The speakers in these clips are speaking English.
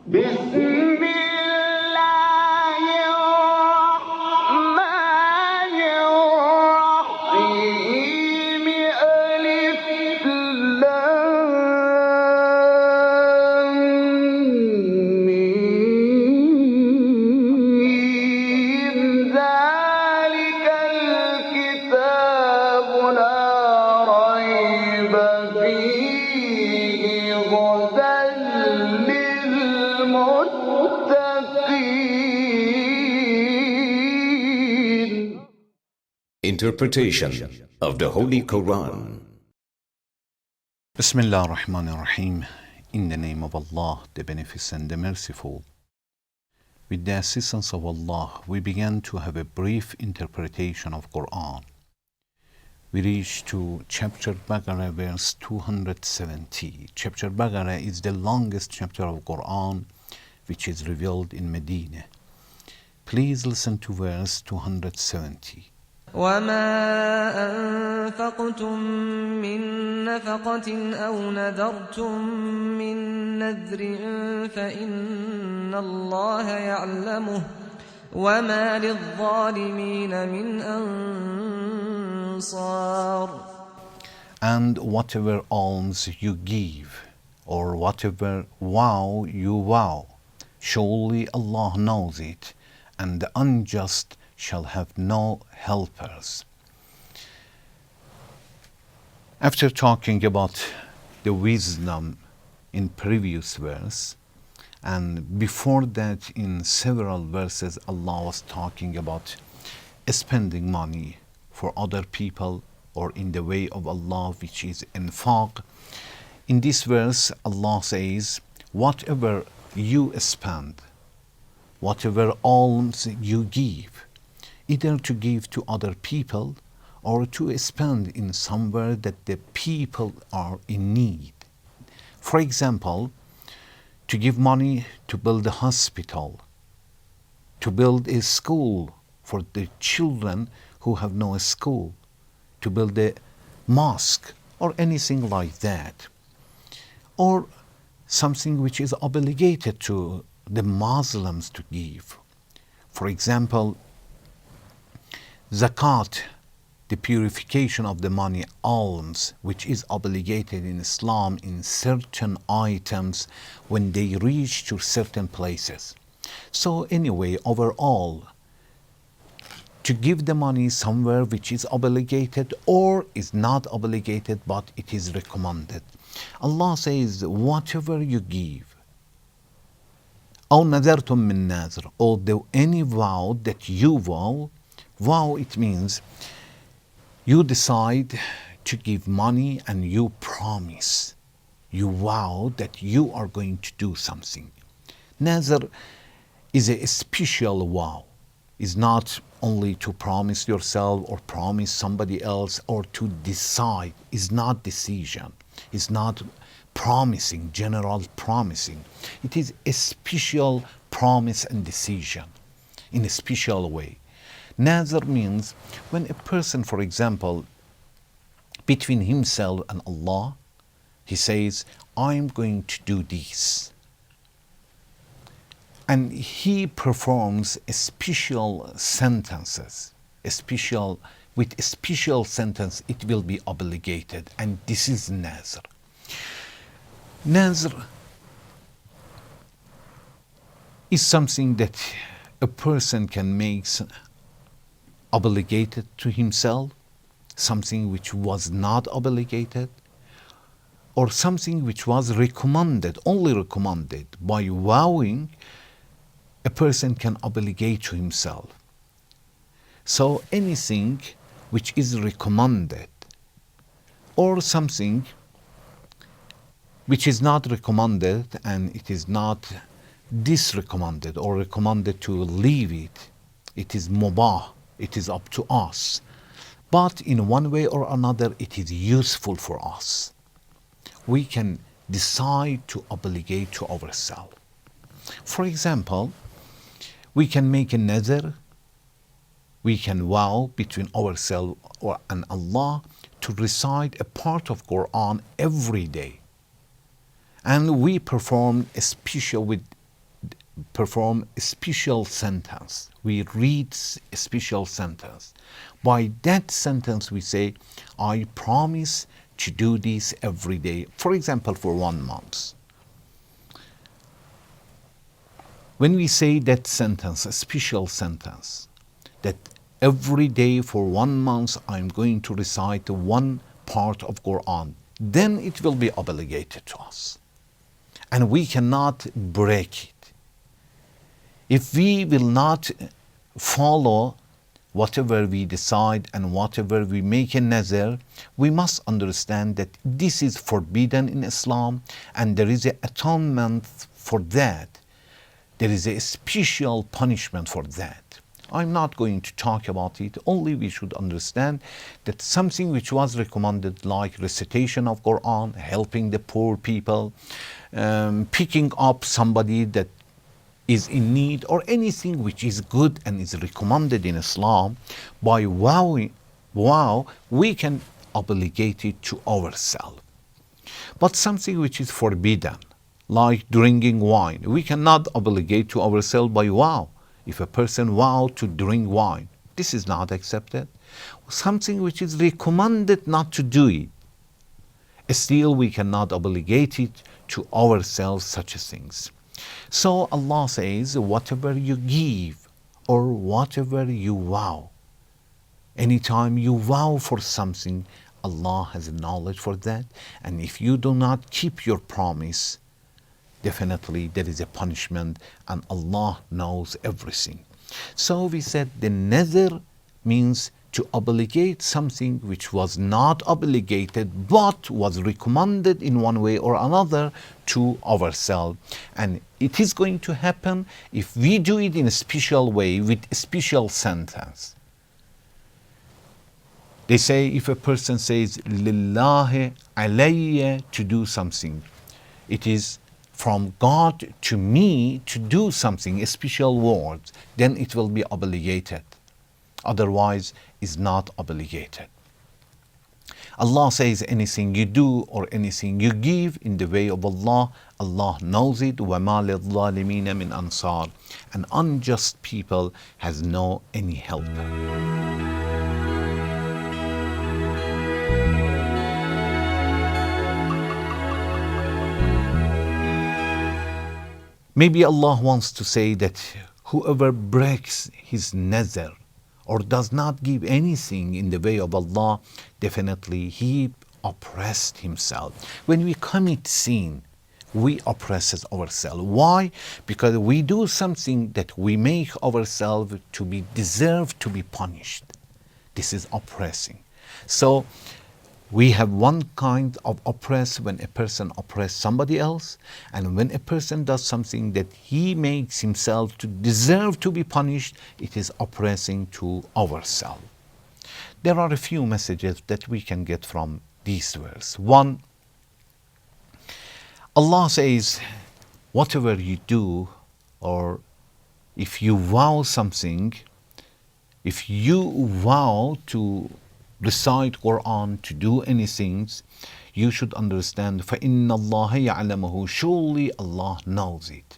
بسم الله الرحمن الرحيم ألف لام ميم ذلك الكتاب لا ريب فيه هدى للمتقين. Interpretation of the Holy Quran. Bismillah ar-Rahman ar-Rahim. In the name of Allah, the Beneficent, the Merciful. With the assistance of Allah, we began to have a brief interpretation of Quran. We reached to chapter Baqarah, verse 270. Chapter Baqarah is the longest chapter of Quran which is revealed in Medina. Please listen to verse 270. وما أنفقتم من نفقة أو نذرتم من نذر فإن الله يعلمه وما للظالمين من أنصار. And whatever alms you give, or whatever vow you vow, surely Allah knows it, and the unjust shall have no helpers. After talking about the wisdom in previous verse, and before that in several verses Allah was talking about spending money for other people or in the way of Allah, which is infaq. In this verse Allah says, whatever you spend, whatever alms you give, either to give to other people or to spend in somewhere that the people are in need. For example, to give money to build a hospital, to build a school for the children who have no school, to build a mosque or anything like that, or something which is obligated to the Muslims to give. For example, zakat, the purification of the money, alms, which is obligated in Islam in certain items when they reach to certain places. So anyway, overall, to give the money somewhere which is obligated or is not obligated but it is recommended. Allah says, whatever you give, أو نذرتم من نذر, or any vow that you vow, it means you decide to give money and you promise, you vow that you are going to do something. Nazr is a special vow. Is not only to promise yourself or promise somebody else or to decide. Is not decision. Is not promising, general promising. It is a special promise and decision in a special way. Nazr means when a person, for example, between himself and Allah, he says, I'm going to do this. And he performs a special sentences, with a special sentence it will be obligated, and this is Nazr. Nazr is something that a person can make obligated to himself, something which was not obligated, or something which was recommended, only recommended. By vowing, a person can obligate to himself. So anything which is recommended, or something which is not recommended and it is not disrecommended or recommended to leave it, it is mubah, it is up to us. But in one way or another, it is useful for us. We can decide to obligate to ourselves. For example, we can make a nazar, we can vow between ourselves and Allah to recite a part of Quran every day. And we perform a special with perform a special sentence. We read a special sentence. By that sentence, we say, I promise to do this every day. For example, for 1 month. When we say that sentence, a special sentence, that every day for 1 month I'm going to recite one part of Quran, then it will be obligated to us. And we cannot break it. If we will not follow whatever we decide and whatever we make a nazar, we must understand that this is forbidden in Islam and there is an atonement for that. There is a special punishment for that. I'm not going to talk about it, only we should understand that something which was recommended, like recitation of Quran, helping the poor people, picking up somebody that is in need, or anything which is good and is recommended in Islam, by wow, we can obligate it to ourselves. But something which is forbidden, like drinking wine, we cannot obligate to ourselves by wow. If a person vow to drink wine, this is not accepted. Something which is recommended not to do it, still we cannot obligate it to ourselves, such things. So Allah says, whatever you give or whatever you vow, anytime you vow for something, Allah has knowledge for that. And if you do not keep your promise, definitely there is a punishment, and Allah knows everything. So we said the nazar means to obligate something which was not obligated but was recommended in one way or another to ourselves. And it is going to happen if we do it in a special way with a special sentence. They say if a person says lillahi alayya, to do something, it is from God to me to do something, a special word, then it will be obligated. Otherwise, is not obligated. Allah says anything you do or anything you give in the way of Allah, Allah knows it. وَمَا لِلظَّالِمِينَ مِنْ أَنصَارٍ. An unjust people has no any help. Maybe Allah wants to say that whoever breaks his nazar or does not give anything in the way of Allah, definitely he oppressed himself. When we commit sin, we oppress ourselves. Why? Because we do something that we make ourselves to be deserved to be punished. This is oppressing. So we have one kind of oppress when a person oppresses somebody else, and when a person does something that he makes himself to deserve to be punished, it is oppressing to ourselves. There are a few messages that we can get from these verses. One, Allah says, whatever you do, or if you vow something, if you vow to recite Quran, to do anything, you should understand, فَإِنَّ اللَّهَ يَعْلَمُهُ, surely Allah knows it.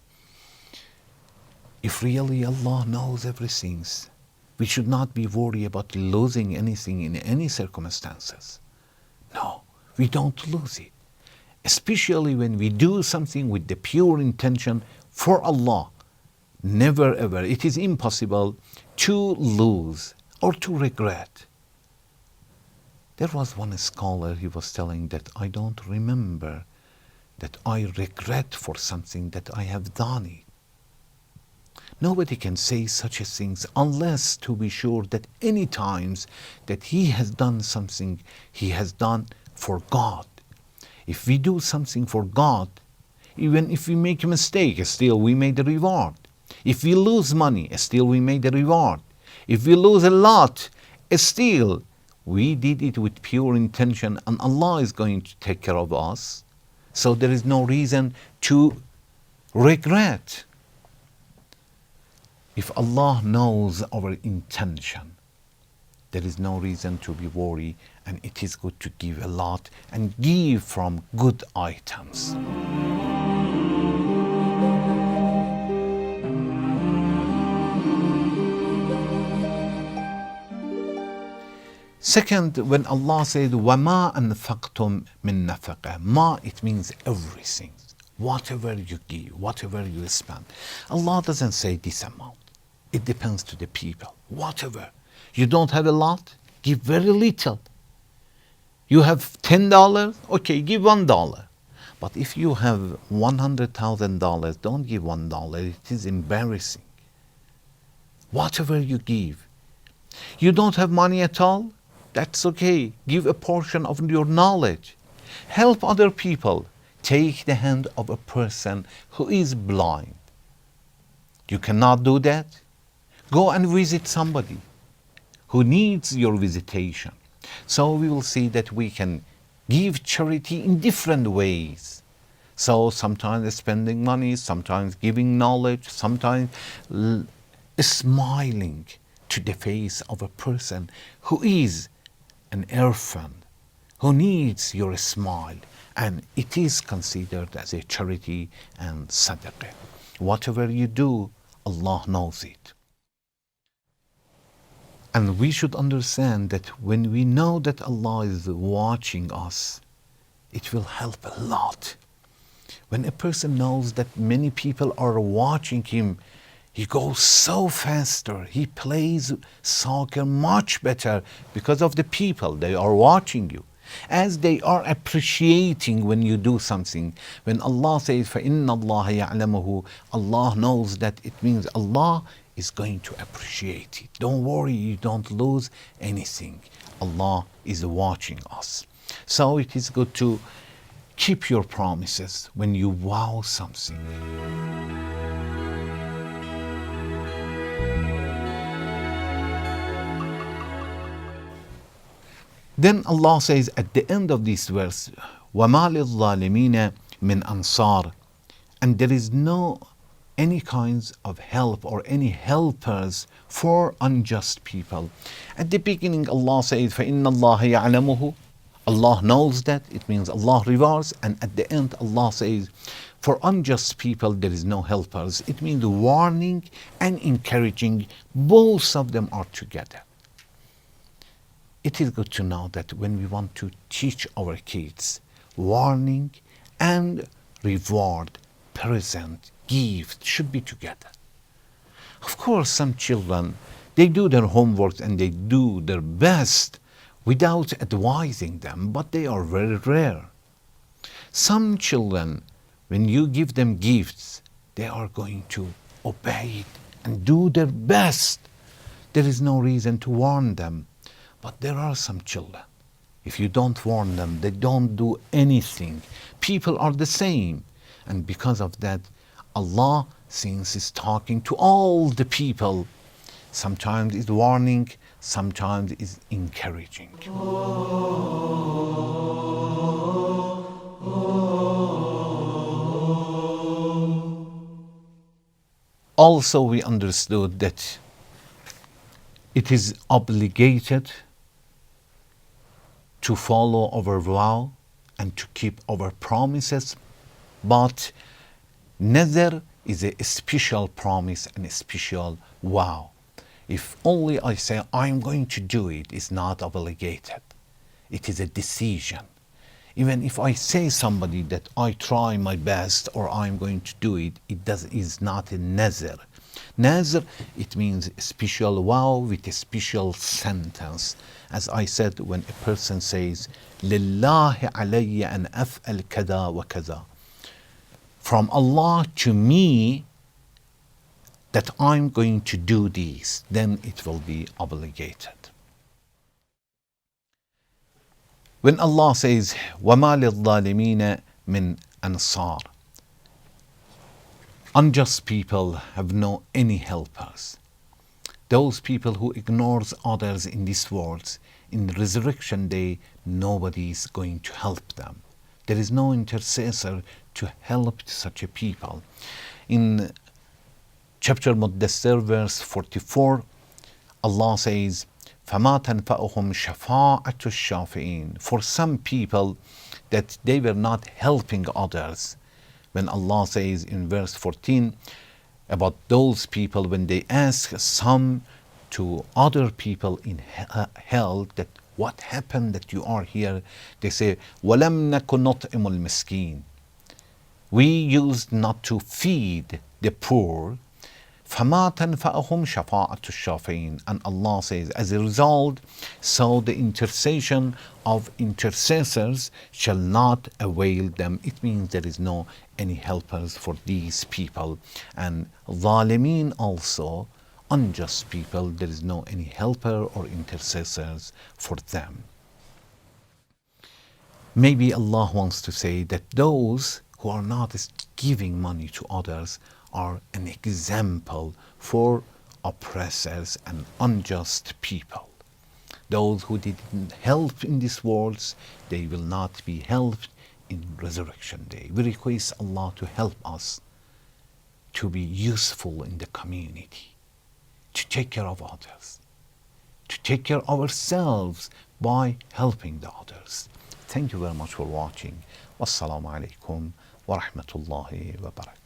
If really Allah knows everything, we should not be worried about losing anything in any circumstances. No, we don't lose it. Especially when we do something with the pure intention for Allah. Never ever, it is impossible to lose or to regret. There was one scholar, he was telling that I don't remember that I regret for something that I have done it. Nobody can say such a things unless to be sure that any times that he has done something, he has done for God. If we do something for God, even if we make a mistake, still we made the reward. If we lose money, still we made the reward. If we lose a lot, still we did it with pure intention, and Allah is going to take care of us. So there is no reason to regret. If Allah knows our intention, there is no reason to be worried, and it is good to give a lot and give from good items. Second, when Allah says, وَمَا أَنفَقْتُم مِّن نَفَقَةٍ, ma, it means everything. Whatever you give, whatever you spend. Allah doesn't say this amount. It depends to the people. Whatever. You don't have a lot, give very little. You have $10, okay, give $1. But if you have $100,000, don't give $1. It is embarrassing. Whatever you give. You don't have money at all? That's okay. Give a portion of your knowledge. Help other people. Take the hand of a person who is blind. You cannot do that? Go and visit somebody who needs your visitation. So we will see that we can give charity in different ways. So sometimes spending money, sometimes giving knowledge, sometimes smiling to the face of a person who is an orphan, who needs your smile. And it is considered as a charity and sadaqah. Whatever you do, Allah knows it. And we should understand that when we know that Allah is watching us, it will help a lot. When a person knows that many people are watching him, he goes so faster. He plays soccer much better because of the people. They are watching you. As they are appreciating when you do something. When Allah says, فَإِنَّ اللَّهَ يَعْلَمُهُ, Allah knows that it means Allah is going to appreciate it. Don't worry, you don't lose anything. Allah is watching us. So it is good to keep your promises when you vow something. Then Allah says at the end of this verse, وَمَا لِلظَّالِمِينَ مِنْ أَنصَارٍ, and there is no any kinds of help or any helpers for unjust people. At the beginning Allah says, فَإِنَّ اللَّهَ يَعْلَمُهُ, Allah knows that, it means Allah rewards. And at the end Allah says, for unjust people there is no helpers. It means warning and encouraging, both of them are together. It is good to know that when we want to teach our kids, warning and reward, present, gift should be together. Of course, some children, they do their homework and they do their best without advising them, but they are very rare. Some children, when you give them gifts, they are going to obey it and do their best. There is no reason to warn them. But there are some children, if you don't warn them, they don't do anything. People are the same. And because of that, Allah, since is talking to all the people, sometimes is warning, sometimes is encouraging. Also, we understood that it is obligated to follow our vow and to keep our promises, but Nazar is a special promise and a special vow. If only I say I'm going to do it, it's not obligated. It is a decision. Even if I say somebody that I try my best or I'm going to do it, is not a nazar. Nazar, it means a special vow with a special sentence. As I said, when a person says, لِلَّهِ عَلَيَّ أَنْ أَفْعَلْ كَذَا وَكَذَا, from Allah to me, that I'm going to do this, then it will be obligated. When Allah says, وَمَا لِلظَّالِمِينَ مِنْ أَنصَارٍ, unjust people have no any helpers. Those people who ignores others in this world, in the resurrection day, nobody is going to help them. There is no intercessor to help such a people. In chapter Muddassir, verse 44, Allah says, فَمَا تَنْفَعُهُمْ شَفَاعَةُ الشَّافِعِينَ. For some people that they were not helping others. When Allah says in verse 14 about those people when they ask some to other people in hell that What happened that you are here? They say, وَلَمْ نَكُنْ نُطْعِمُ الْمِسْكِينَ. We used not to feed the poor. فَمَا تَنْفَعُهُمْ شَفَاعَةُ الشَّافِعِينَ. And Allah says, as a result, so the intercession of intercessors shall not avail them. It means there is no any helpers for these people. And ظالمين also, unjust people, there is no any helper or intercessors for them. Maybe Allah wants to say that those who are not giving money to others are an example for oppressors and unjust people. Those who didn't help in these worlds, they will not be helped in resurrection day. We request Allah to help us to be useful in the community, to take care of others, to take care of ourselves by helping the others. Thank you very much for watching. Wassalamu alaikum wa rahmatullahi wa barakatuh.